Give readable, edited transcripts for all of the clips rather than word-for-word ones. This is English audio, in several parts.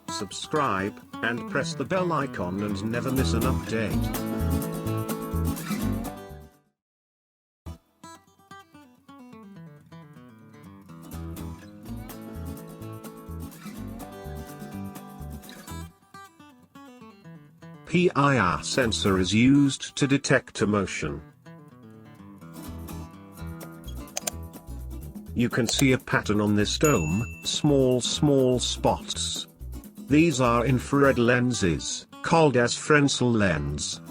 Subscribe, and press the bell icon and never miss an update. PIR sensor is used to detect a motion. You can see a pattern on this dome, small spots. These are infrared lenses, called as Fresnel lens.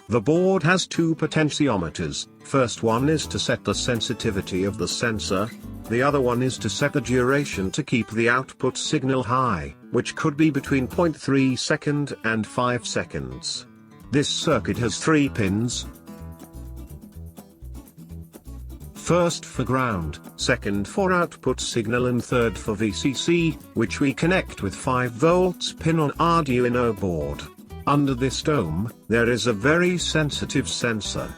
The board has two potentiometers. First one is to set the sensitivity of the sensor. The other one is to set the duration to keep the output signal high, which could be between 0.3 seconds and 5 seconds. This circuit has 3 pins. First for ground, second for output signal and third for VCC, which we connect with 5 volts pin on Arduino board. Under this dome, there is a very sensitive sensor.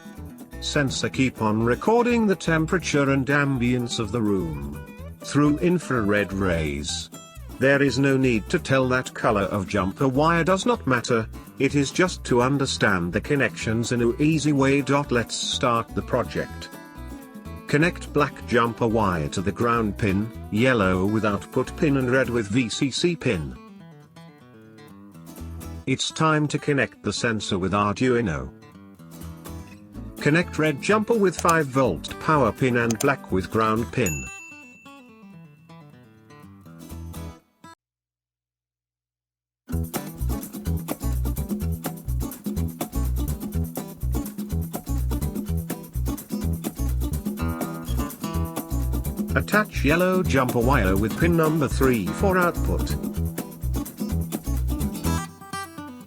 Sensor keep on recording the temperature and ambience of the room through infrared rays. There is no need to tell that color of jumper wire does not matter, it is just to understand the connections in an easy way. Let's start the project. Connect black jumper wire to the ground pin, yellow with output pin and red with VCC pin. It's time to connect the sensor with Arduino. Connect red jumper with 5 volt power pin and black with ground pin. Attach yellow jumper wire with pin number 3 for output.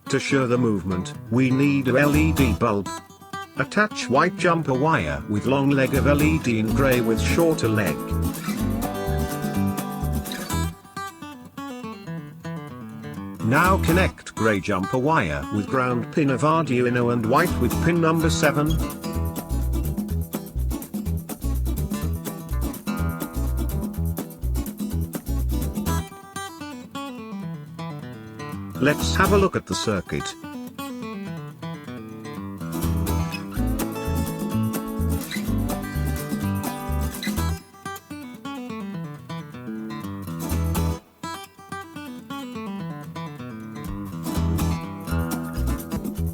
To show the movement, we need a LED bulb. Attach white jumper wire with long leg of LED in gray with shorter leg. Now connect gray jumper wire with ground pin of Arduino and white with pin number 7. Let's have a look at the circuit.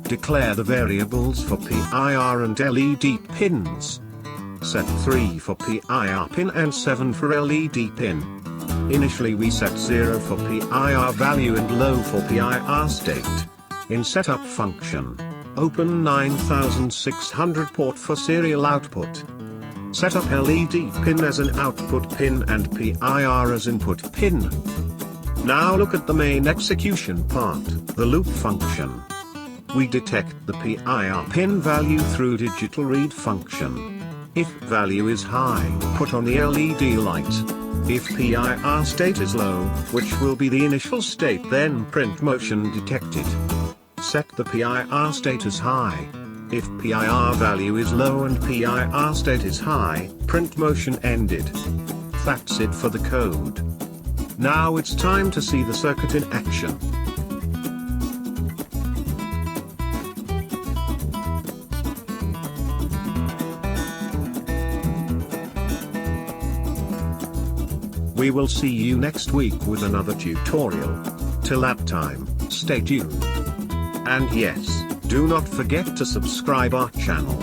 Declare the variables for PIR and LED pins. Set 3 for PIR pin and 7 for LED pin. Initially we set 0 for PIR value and low for PIR state. In setup function, open 9600 port for serial output. Set up LED pin as an output pin and PIR as input pin. Now look at the main execution part, the loop function. We detect the PIR pin value through digital read function. If value is high, put on the LED light. If PIR state is low, which will be the initial state, then print motion detected. Set the PIR state as high. If PIR value is low and PIR state is high, print motion ended. That's it for the code. Now it's time to see the circuit in action. We will see you next week with another tutorial. Till that time, stay tuned. And yes, do not forget to subscribe our channel.